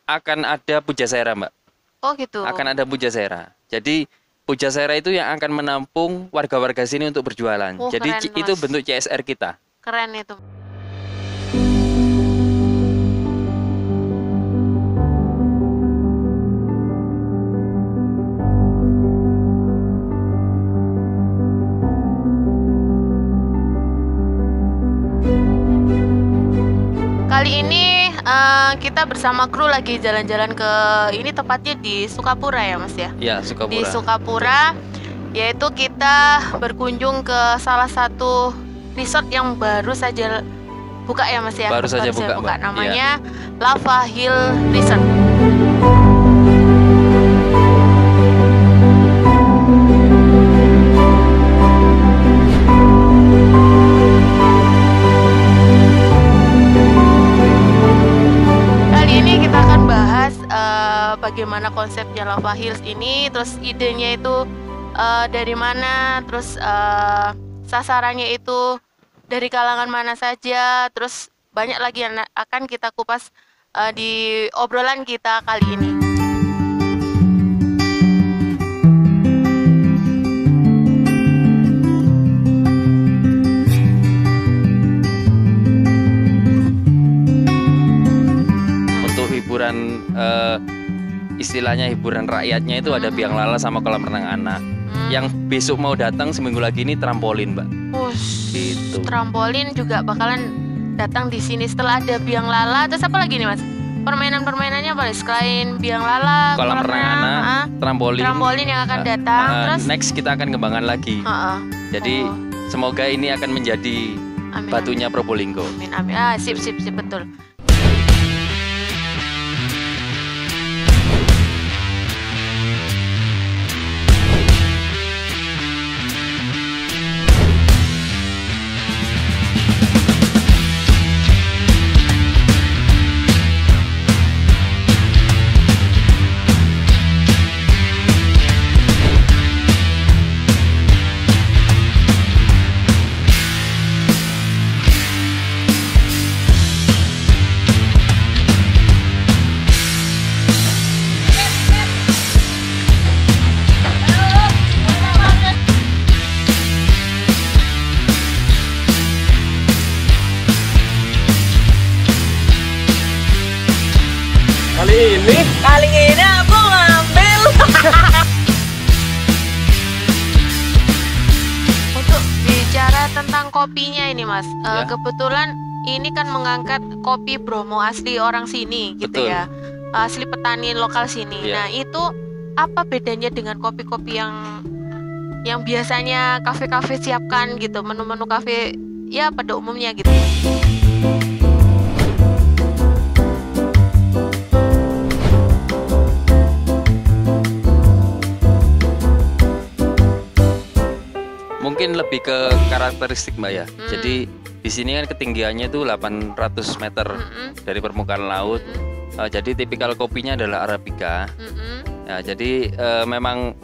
akan ada Pujasera, Mbak. Oh gitu. Akan ada Pujasera. Jadi Pujasera itu yang akan menampung warga-warga sini untuk berjualan. Oh, Jadi keren, itu Mas. bentuk CSR kita. Keren itu. Kali ini kita bersama kru lagi jalan-jalan ke ini tepatnya di Sukapura ya Mas ya. Ya, Sukapura. Di Sukapura, yaitu kita berkunjung ke salah satu resort yang baru saja buka ya Mas ya. Baru saja buka, Mbak. Namanya Lava Hill Resort. Kali ini kita akan bahas bagaimana konsepnya Lava Hills ini, terus idenya itu dari mana, terus sasarannya itu dari kalangan mana saja, terus banyak lagi yang akan kita kupas di obrolan kita kali ini. Untuk hiburan istilahnya hiburan rakyatnya itu ada biang lala sama kolam renang anak. Yang besok mau datang seminggu lagi ini trampolin, Mbak. Gitu. Trampolin juga bakalan datang di sini setelah ada biang lala. Terus apa lagi nih Mas? Permainan-permainannya apa nih? Selain biang lala, Kolam renang anak, trampolin. Trampolin yang akan datang. Terus next kita akan kembangkan lagi. Jadi semoga ini akan menjadi amin, batunya Probolinggo. amin, amin. Sip, betul. Kali ini aku ngambil. Untuk bicara tentang kopinya ini Mas, Ya. kebetulan ini kan mengangkat kopi Bromo asli orang sini gitu Betul. ya, asli petani lokal sini. Ya. Nah itu apa bedanya dengan kopi-kopi yang biasanya kafe-kafe siapkan gitu, menu-menu kafe ya pada umumnya gitu. Mungkin lebih ke karakteristik, Mbak ya. Jadi di sini kan ketinggiannya itu 800 meter dari permukaan laut. Jadi tipikal kopinya adalah Arabica. Ya, jadi memang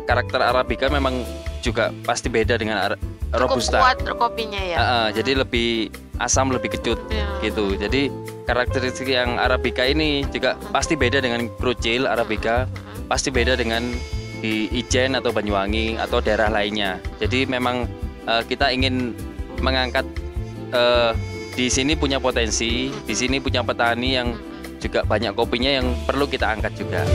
karakter Arabica memang juga pasti beda dengan Robusta. Cukup kuat kopinya ya. Jadi lebih asam, lebih kecut gitu. Jadi karakteristik yang Arabica ini juga pasti beda dengan Krucil Arabica, pasti beda dengan di Ijen atau Banyuwangi atau daerah lainnya. Jadi memang kita ingin mengangkat di sini punya potensi, di sini punya petani yang juga banyak kopinya yang perlu kita angkat juga.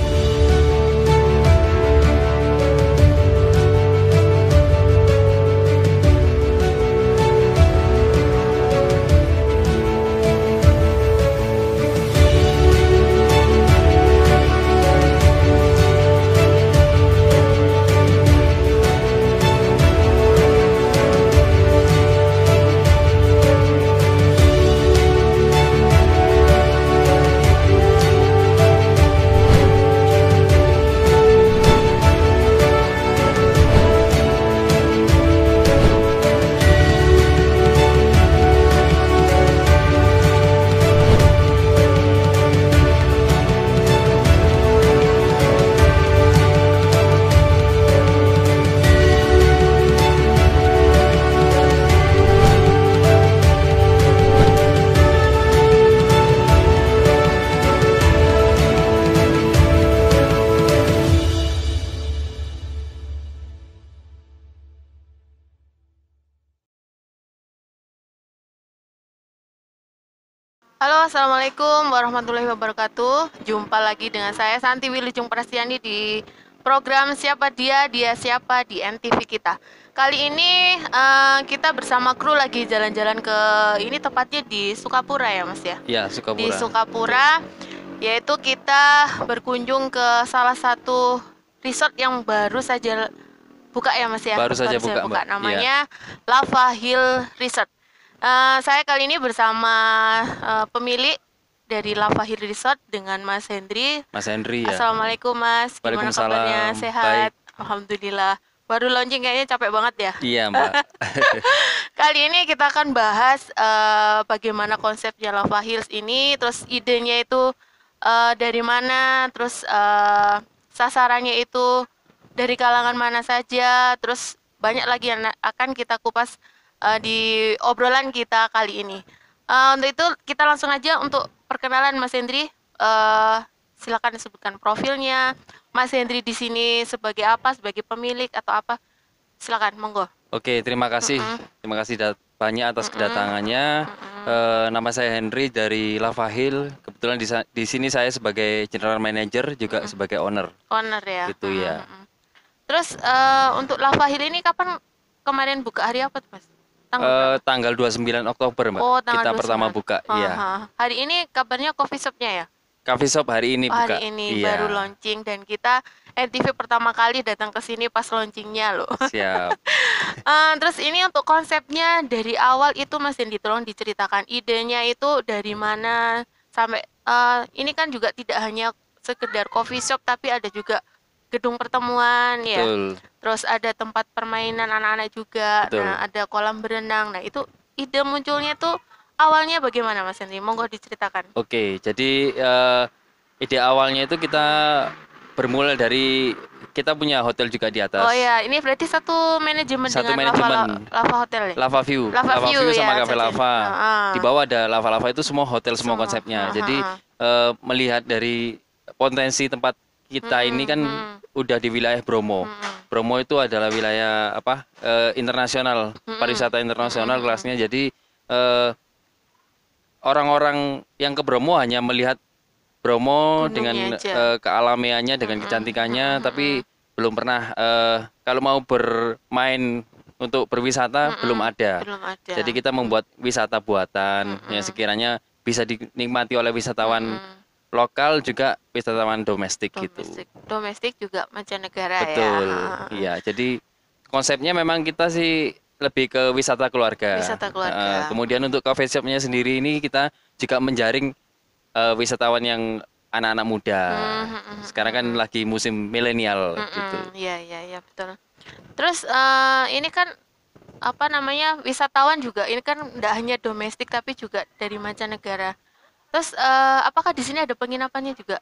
Halo, assalamualaikum warahmatullahi wabarakatuh. Jumpa lagi dengan saya Santi Wilujeng Prastiani di program Siapa Dia, Dia Siapa di MTV kita. Kali ini kita bersama kru lagi jalan-jalan ke ini tepatnya di Sukapura ya Mas ya. Ya, Sukapura. Di Sukapura, yaitu kita berkunjung ke salah satu resort yang baru saja buka ya Mas ya. Baru saja buka, Mbak. Namanya Lava Hill Resort. Saya kali ini bersama pemilik dari Lava Hill Resort dengan Mas Hendri. Mas Henry ya. Assalamualaikum Mas, gimana Waalaikumsalam. kabarnya? Sehat? Baik. Alhamdulillah. Baru launching kayaknya capek banget ya. Iya, Mbak. Kali ini kita akan bahas bagaimana konsepnya Lava Hills ini, terus idenya itu dari mana, terus sasarannya itu dari kalangan mana saja, terus banyak lagi yang akan kita kupas di obrolan kita kali ini. Untuk itu kita langsung aja untuk perkenalan Mas Hendri. Silakan disebutkan profilnya. Mas Hendri di sini sebagai apa? Sebagai pemilik atau apa? Silakan, monggo. Oke, terima kasih. Terima kasih banyak atas kedatangannya. Nama saya Henry dari Lava Hill. Kebetulan di sini saya sebagai general manager juga sebagai owner. Owner ya. Gitu ya. Terus untuk Lava Hill ini kapan kemarin buka, hari apa tuh Mas? Tanggal 29 Oktober, Mbak. Oh, tanggal Kita 29. pertama buka. Iya. Hari ini kabarnya coffee shopnya ya? Coffee shop hari ini buka. Hari ini Iya. baru launching dan kita NTV pertama kali datang ke sini pas launchingnya loh. Siap. Terus ini untuk konsepnya dari awal itu Mas Dendi, tolong diceritakan idenya itu dari mana sampai ini kan juga tidak hanya sekedar coffee shop tapi ada juga gedung pertemuan ya. Betul. Terus ada tempat permainan anak-anak juga. Betul. Nah, ada kolam berenang. Nah, itu ide munculnya tuh awalnya bagaimana Mas Henry? Monggo diceritakan. Oke, jadi ide awalnya itu kita bermula dari kita punya hotel juga di atas. Oh ya, ini berarti satu manajemen Satu dengan manajemen. Lava Hotel ya? Lava View, Lava View sama ya, Cafe Cacing. Lava. Di bawah ada Lava itu semua hotel semua Semua. konsepnya. Jadi melihat dari potensi tempat kita ini kan udah di wilayah Bromo. Bromo itu adalah wilayah internasional, pariwisata internasional kelasnya. Jadi orang-orang yang ke Bromo hanya melihat Bromo Gunungnya dengan aja. kealamiannya, dengan kecantikannya, tapi belum pernah kalau mau bermain untuk berwisata belum ada. Belum ada. Jadi kita membuat wisata buatan yang sekiranya bisa dinikmati oleh wisatawan lokal juga wisatawan domestik gitu. Domestik juga mancanegara Betul. ya. Iya, jadi konsepnya memang kita sih lebih ke wisata keluarga. Wisata keluarga. Kemudian untuk coffee shopnya sendiri ini kita juga menjaring wisatawan yang anak-anak muda. Sekarang kan lagi musim milenial gitu. Iya betul. Terus ini kan apa namanya, wisatawan juga ini kan tidak hanya domestik tapi juga dari mancanegara. Terus apakah di sini ada penginapannya juga?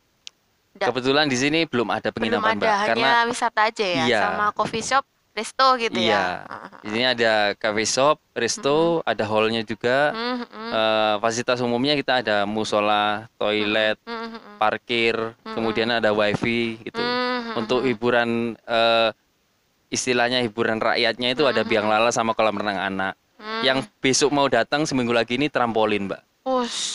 Nggak. Kebetulan di sini belum ada Belum penginapan, ada, Mbak, hanya karena wisata aja ya, Iya. sama coffee shop, resto gitu iya. ya. Di sini ada cafe shop, resto, ada hallnya juga. Fasilitas umumnya kita ada musola, toilet, parkir, kemudian ada wifi gitu. Untuk hiburan istilahnya hiburan rakyatnya itu ada biang lala sama kolam renang anak. Yang besok mau datang seminggu lagi ini trampolin, Mbak.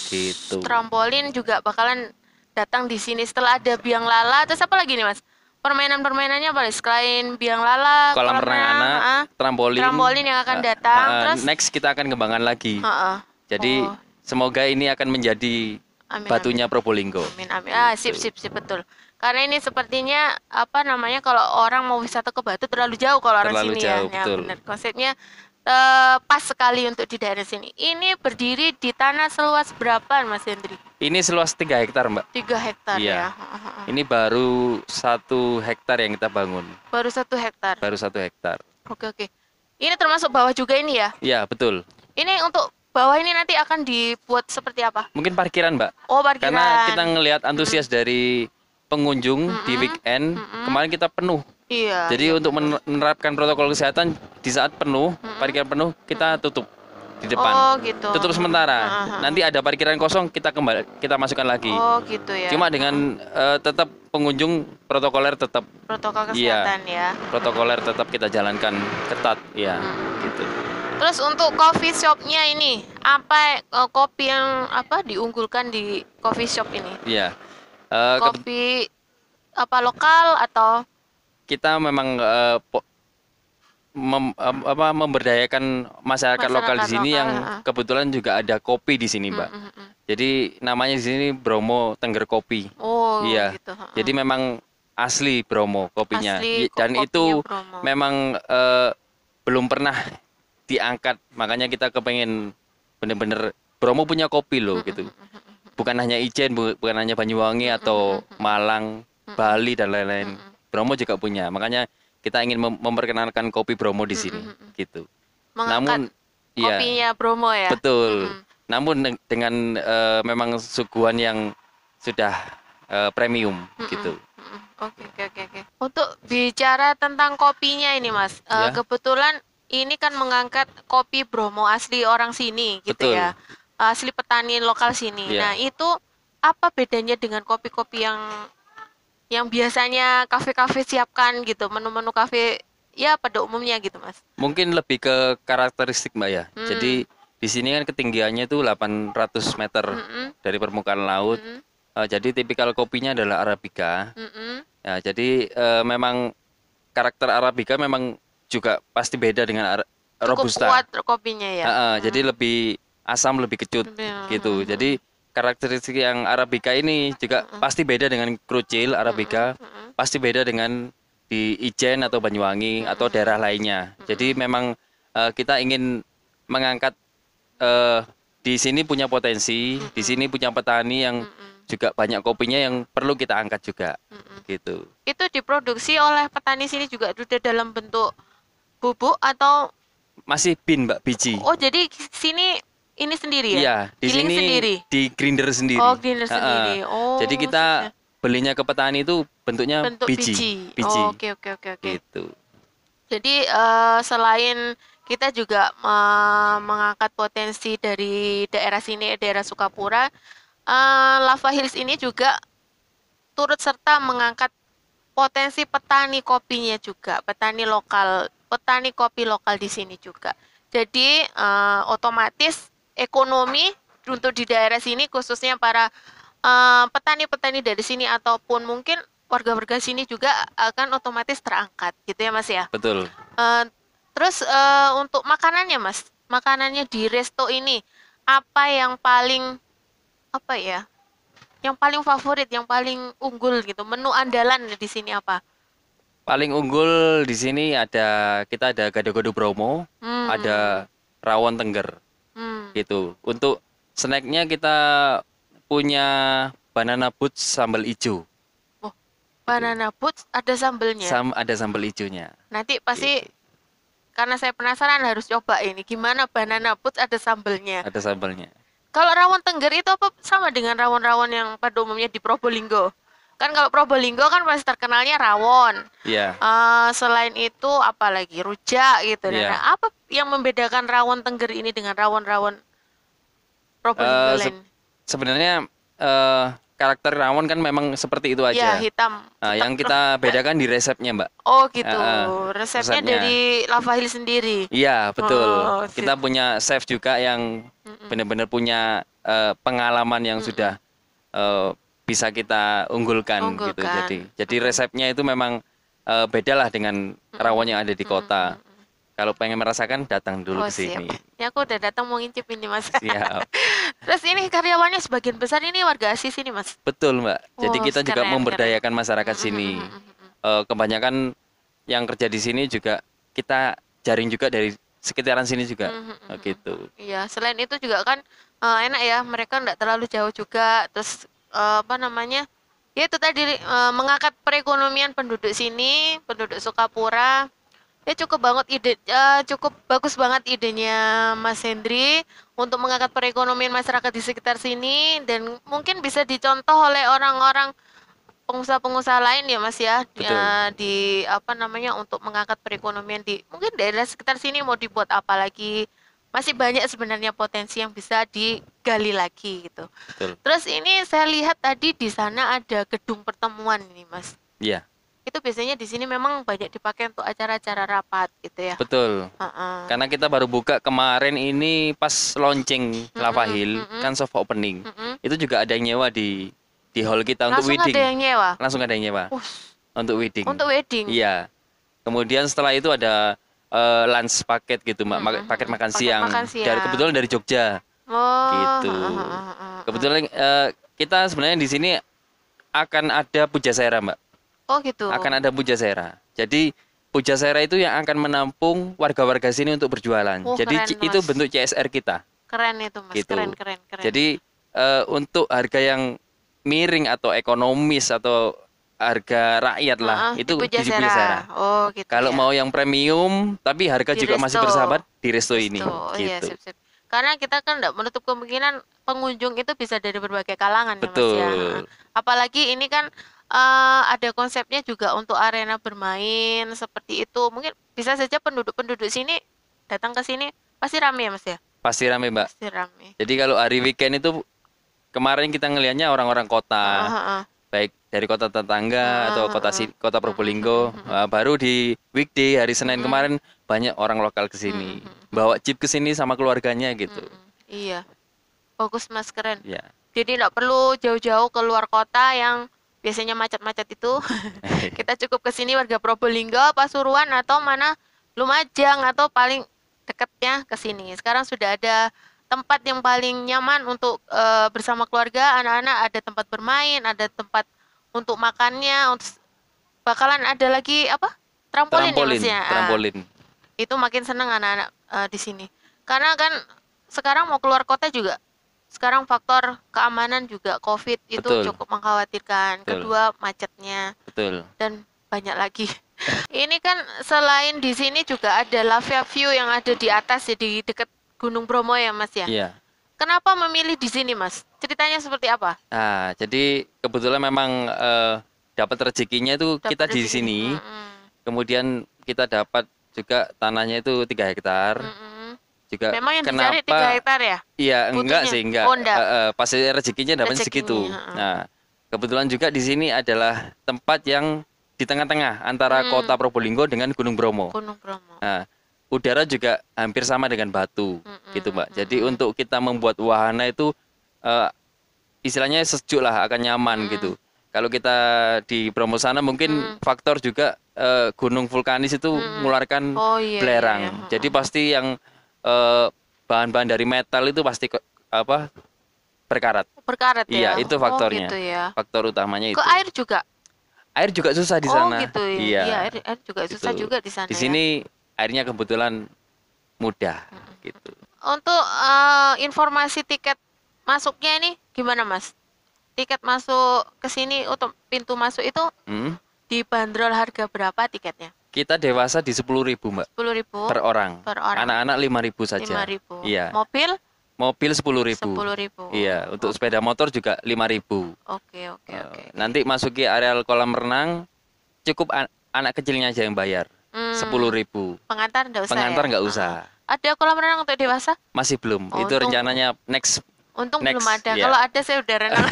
Gitu. Trampolin juga bakalan datang di sini setelah ada biang lala. Terus apa lagi nih Mas? Permainan-permainannya apa? Selain biang lala, Kolam renang anak, trampolin. trampolin yang akan datang. Terus next kita akan kembangkan lagi. Jadi Oh. semoga ini akan menjadi Amin, batunya Probolinggo. amin. Gitu. Sip betul. Karena ini sepertinya apa namanya, kalau orang mau wisata ke Batu terlalu jauh kalau orang Terlalu sini jauh, ya. betul. Benar. Konsepnya pas sekali untuk di daerah sini. Ini berdiri di tanah seluas berapa Mas Hendri? Ini seluas 3 hektar, Mbak. 3 hektar Iya. ya. Ini baru 1 hektar yang kita bangun. Baru 1 hektar. Baru 1 hektar. Oke. Ini termasuk bawah juga ini ya? Iya, betul. Ini untuk bawah ini nanti akan dibuat seperti apa? Mungkin parkiran, Mbak. Oh, parkiran. Karena kita ngelihat antusias dari pengunjung di weekend, kemarin kita penuh. Iya. Jadi untuk menerapkan protokol kesehatan di saat penuh, parkiran penuh, kita tutup di depan. Oh, gitu. Tutup sementara. Nanti ada parkiran kosong kita masukkan lagi. Oh, gitu ya. Cuma dengan tetap pengunjung protokoler tetap protokol Iya. kesehatan ya. protokoler tetap kita jalankan ketat, ya, gitu. Terus untuk coffee shopnya ini, apa kopi yang apa diunggulkan di coffee shop ini? Iya. Eh, ke- Kopi apa lokal atau kita memang memberdayakan masyarakat lokal di masyarakat sini lokal? yang kebetulan juga ada kopi di sini, Mbak. Jadi namanya di sini Bromo Tengger Kopi. Oh, Iya. gitu. Jadi memang asli Bromo kopinya. Asli Dan kopinya itu Bromo. memang belum pernah diangkat. Makanya kita kepengen bener-bener Bromo punya kopi loh gitu. Bukan hanya Ijen, bukan hanya Banyuwangi atau Malang, Bali dan lain-lain. Bromo juga punya. Makanya kita ingin memperkenalkan kopi Bromo di sini gitu. Mengangkat Namun iya, kopinya Bromo ya. betul. Namun dengan memang suguhan yang sudah premium gitu. Oke. Untuk bicara tentang kopinya ini, Mas, Ya. kebetulan ini kan mengangkat kopi Bromo asli orang sini, gitu Betul. ya, asli petani lokal sini. Ya. Nah, itu apa bedanya dengan kopi-kopi yang biasanya kafe-kafe siapkan gitu, menu-menu kafe ya pada umumnya gitu, Mas? Mungkin lebih ke karakteristik, Mbak ya. Jadi di sini kan ketinggiannya itu 800 meter dari permukaan laut. Jadi tipikal kopinya adalah Arabica. Ya, jadi memang karakter Arabica memang juga pasti beda dengan Cukup Robusta. kuat kopinya ya. Jadi lebih asam, lebih kecut gitu. Jadi karakteristik yang Arabica ini juga pasti beda dengan Krucil Arabica, pasti beda dengan di Ijen atau Banyuwangi atau daerah lainnya. Jadi memang kita ingin mengangkat di sini punya potensi, di sini punya petani yang juga banyak kopinya yang perlu kita angkat juga, gitu. Itu diproduksi oleh petani sini juga sudah dalam bentuk bubuk atau Masih bin, Mbak, biji. oh jadi sini ini sendiri ya? Iya, di Giling sini sendiri. di grinder sendiri. Oh, grinder Ha-ha. sendiri. Oh, Jadi kita belinya ke petani itu bentuknya bentuk biji. biji. Oh, oke. Gitu. Jadi selain kita juga mengangkat potensi dari daerah sini, daerah Sukapura, Lava Hills ini juga turut serta mengangkat potensi petani kopinya juga, petani lokal, petani kopi lokal di sini juga. Jadi otomatis ekonomi untuk di daerah sini khususnya para petani-petani dari sini ataupun mungkin warga-warga sini juga akan otomatis terangkat gitu ya Mas ya. Betul. Terus untuk makanannya Mas, makanannya di resto ini apa yang paling apa ya? Yang paling favorit, yang paling unggul gitu. Menu andalan di sini apa? Paling unggul di sini kita ada gado-gado Bromo, ada rawon Tengger. Gitu. Untuk snacknya kita punya banana boat sambal hijau. Oh, banana boat ada sambelnya. Ada sambal hijaunya. Nanti pasti karena saya penasaran harus coba ini. Gimana banana boat ada sambelnya? Ada sambalnya. Kalau rawon Tengger itu apa sama dengan rawon-rawon yang pada umumnya di Probolinggo? Kan kalau Probolinggo kan pasti terkenalnya rawon. Iya. Selain itu apalagi rujak gitu. Iya. Nah, apa yang membedakan rawon Tengger ini dengan rawon-rawon Probolinggo lain? Sebenarnya karakter rawon kan memang seperti itu Ya, aja. hitam. Nah, yang kita bedakan di resepnya, Mbak. Oh gitu. Resepnya. Resepnya dari Lava Hills sendiri. Iya, betul. Oh, Kita punya chef juga yang benar-benar punya pengalaman yang sudah bisa kita unggulkan gitu. Jadi resepnya itu memang beda lah dengan rawon yang ada di kota. Kalau pengen merasakan datang dulu ke sini. Ini aku udah datang mau ngincip ini Mas. Siap. Terus ini karyawannya sebagian besar ini warga asli sini Mas. Betul, Mbak. Jadi Oh, kita juga keren, memberdayakan masyarakat sini. Kebanyakan yang kerja di sini juga kita jaring juga dari sekitaran sini juga. Gitu. Iya, selain itu juga kan enak ya, mereka enggak terlalu jauh juga. Terus apa namanya? Ya itu tadi mengangkat perekonomian penduduk sini, penduduk Sukapura. Ya cukup bagus banget idenya Mas Hendri untuk mengangkat perekonomian masyarakat di sekitar sini dan mungkin bisa dicontoh oleh orang-orang pengusaha-pengusaha lain ya Mas ya. Di apa namanya untuk mengangkat perekonomian di mungkin daerah sekitar sini mau dibuat apa lagi. Masih banyak sebenarnya potensi yang bisa digali lagi gitu. Betul. Terus ini saya lihat tadi di sana ada gedung pertemuan ini Mas. Iya. itu biasanya di sini memang banyak dipakai untuk acara-acara rapat gitu ya. Betul. Heeh. Karena kita baru buka kemarin ini pas launching Lava Hill, kan soft opening. Itu juga ada yang nyewa di hall kita untuk Langsung wedding. ada yang nyewa. Langsung ada yang nyewa untuk wedding. Untuk wedding. Iya. Kemudian setelah itu ada lunch paket gitu, Mbak. Paket makan siang. makan siang. Kebetulan dari Jogja. Oh. Gitu. Kebetulan kita sebenarnya di sini akan ada Pujasera, Mbak. Oh gitu. Akan ada Pujasera. Jadi Pujasera itu yang akan menampung warga-warga sini untuk berjualan. Oh, Jadi keren, itu Mas. bentuk CSR kita. Keren itu Mas. Gitu. Keren. Jadi untuk harga yang miring atau ekonomis atau harga rakyat lah itu di Pujasera. Oh gitu. Kalau ya. mau yang premium tapi harga Di juga masih resto. bersahabat di resto ini. Oh iya, Gitu. sip. Karena kita kan tidak menutup kemungkinan pengunjung itu bisa dari berbagai kalangan ya Mas ya. Betul. Apalagi ini kan ada konsepnya juga untuk arena bermain seperti itu. Mungkin bisa saja penduduk-penduduk sini datang ke sini pasti ramai ya Mas ya. Pasti ramai, Mbak. Pasti ramai. Jadi kalau hari weekend itu kemarin kita ngelihatnya orang-orang kota. Baik dari kota tetangga atau kota Probolinggo. Baru di weekday hari Senin kemarin banyak orang lokal ke sini. Bawa jeep ke sini sama keluarganya gitu. Iya. Bagus Mas, keren. Ya. Jadi tidak perlu jauh-jauh keluar kota yang biasanya macet-macet itu. Kita cukup ke sini warga Probolinggo, Pasuruan atau mana Lumajang atau paling dekatnya ke sini. Sekarang sudah ada tempat yang paling nyaman untuk bersama keluarga, anak-anak, ada tempat bermain, ada tempat untuk makannya, untuk bakalan ada lagi apa? Trampolin, ya Mas ya. Trampolin. Itu makin senang anak-anak di sini. Karena kan sekarang mau keluar kota juga. Sekarang faktor keamanan juga COVID itu Betul. cukup mengkhawatirkan. Betul. Kedua macetnya Betul. dan banyak lagi. Ini kan selain di sini juga ada Lava View yang ada di atas ya, di dekat Gunung Bromo ya Mas ya. Iya. Kenapa memilih di sini Mas? Ceritanya seperti apa? Nah, jadi kebetulan memang dapat rezekinya itu Dapat kita di rezeki. sini. Kemudian kita dapat juga tanahnya itu 3 hektar. Juga Memang yang kenapa? dicari 3 hektar ya? Iya, enggak Butuhnya? sih, enggak. Oh, enggak. Pasti rezekinya dapat Rezekinya, segitu. Nah, kebetulan juga di sini adalah tempat yang di tengah-tengah antara kota Probolinggo dengan Gunung Bromo. Gunung Bromo. Nah, udara juga hampir sama dengan Batu, gitu Mbak. Jadi untuk kita membuat wahana itu istilahnya sejuk lah, akan nyaman gitu. Kalau kita di Bromo sana mungkin faktor juga gunung vulkanis itu mengeluarkan Oh, iya, belerang. iya, iya. Jadi pasti yang bahan-bahan dari metal itu pasti berkarat. Berkarat ya? Iya, itu faktornya. Oh gitu ya. Faktor utamanya itu. Ke air juga? Air juga susah di Oh sana. gitu ya. Iya. Iya, air juga susah Gitu. juga di sana Di ya. sini airnya kebetulan mudah gitu. Untuk informasi tiket masuknya ini gimana Mas? Tiket masuk ke sini untuk pintu masuk itu Hmm. dibanderol harga berapa tiketnya? Kita dewasa di 10.000 Mbak 10.000 per orang. per orang. Anak-anak 5.000 saja. 5.000. Iya. Mobil Mobil 10.000. 10.000. Iya, untuk sepeda motor juga 5.000. Oke. Nanti masuki areal kolam renang cukup anak kecilnya aja yang bayar. 10.000. Pengantar enggak usah Pengantar ya? nggak usah. Ada kolam renang untuk dewasa? Masih belum. Oh, Itu untung- rencananya next. Untung Next, belum ada. iya. Kalau ada saya udah renang.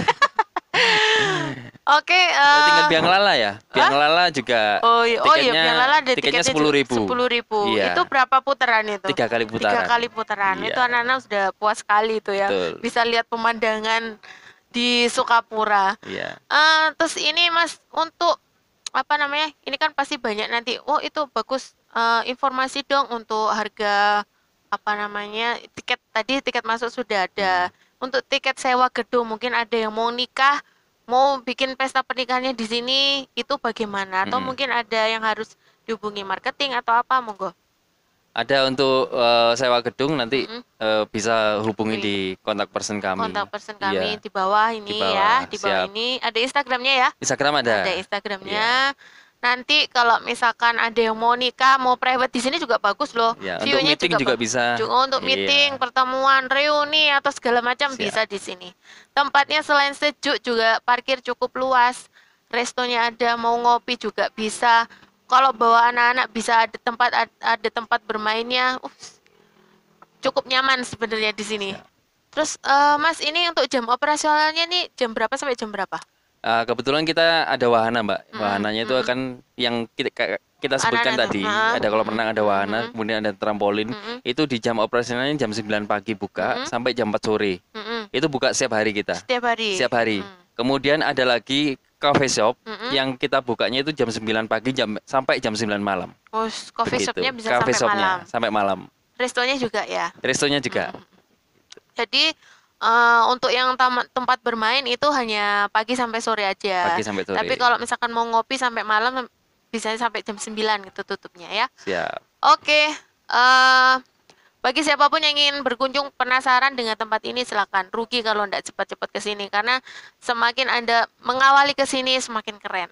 Oke, Tinggal Biang Lala ya. Biang Lala juga. Oh iya, Biang Lala ada tiketnya tiketnya 10.000. 10.000. Iya. Itu berapa putaran itu? 3 kali putaran. 3 kali putaran. Iya. Itu anak-anak sudah puas sekali itu ya. Betul. Bisa lihat pemandangan di Sukapura. Iya. Terus ini Mas, untuk apa namanya? Ini kan pasti banyak nanti. Oh, itu bagus. Informasi dong untuk harga apa namanya? Tiket masuk sudah ada. Untuk tiket sewa gedung mungkin ada yang mau nikah, mau bikin pesta pernikahannya di sini, itu bagaimana? Atau mungkin ada yang harus dihubungi marketing atau apa, monggo? Ada untuk sewa gedung nanti bisa hubungi di kontak person kami. Kontak person kami Iya. di bawah ini Di bawah, ya, di bawah siap. ini ada Instagramnya ya. Instagram ada. Ada Instagramnya. Nanti kalau misalkan ada yang mau nikah, mau private di sini juga bagus loh. Ya, untuk View-nya meeting juga bagus. bisa. Juga untuk Iya. meeting, pertemuan, reuni atau segala macam Siap. bisa di sini. Tempatnya selain sejuk juga parkir cukup luas. Restonya ada, mau ngopi juga bisa. Kalau bawa anak-anak bisa ada tempat bermainnya. Cukup nyaman sebenarnya di sini. Terus Mas, ini untuk jam operasionalnya nih jam berapa sampai jam berapa? Kebetulan kita ada wahana, Mbak. Wahananya itu akan yang kita sebutkan Anak-anak tadi. tuh. Ada kolam renang, ada wahana, kemudian ada trampolin. Itu di jam operasionalnya jam 9 pagi buka sampai jam 4 sore. Itu buka setiap hari kita. Setiap hari. Setiap hari. Kemudian ada lagi coffee shop yang kita bukanya itu jam 9 pagi sampai jam 9 malam. Oh, coffee Begitu. shopnya bisa Coffee sampai shopnya malam. sampai malam. Restonya juga ya. Restonya juga. Jadi untuk yang tempat bermain itu hanya pagi sampai sore aja. Pagi sampai sore. Tapi kalau misalkan mau ngopi sampai malam bisa sampai jam 9 gitu tutupnya ya. Siap. Oke, bagi siapapun yang ingin berkunjung penasaran dengan tempat ini silakan. Rugi kalau tidak cepat-cepat ke sini karena semakin Anda mengawali ke sini semakin keren.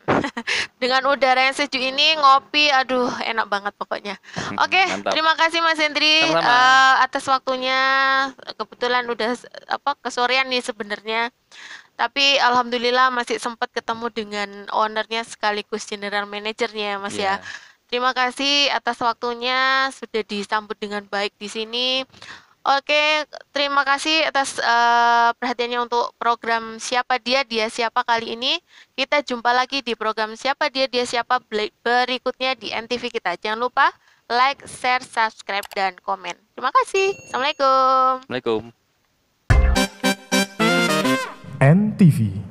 Dengan udara yang sejuk ini ngopi, aduh enak banget pokoknya. Oke, Mantap. terima kasih Mas Hendri Sama-sama. atas waktunya. Kebetulan udah kesorean nih sebenarnya. Tapi alhamdulillah masih sempat ketemu dengan ownernya sekaligus general manajernya Mas ya. Iya. Terima kasih atas waktunya, sudah disambut dengan baik di sini. Oke, terima kasih atas perhatiannya untuk program Siapa Dia, Dia Siapa kali ini. Kita jumpa lagi di program Siapa Dia, Dia Siapa berikutnya di NTV kita. Jangan lupa like, share, subscribe, dan komen. Terima kasih. Assalamualaikum. Assalamualaikum. NTV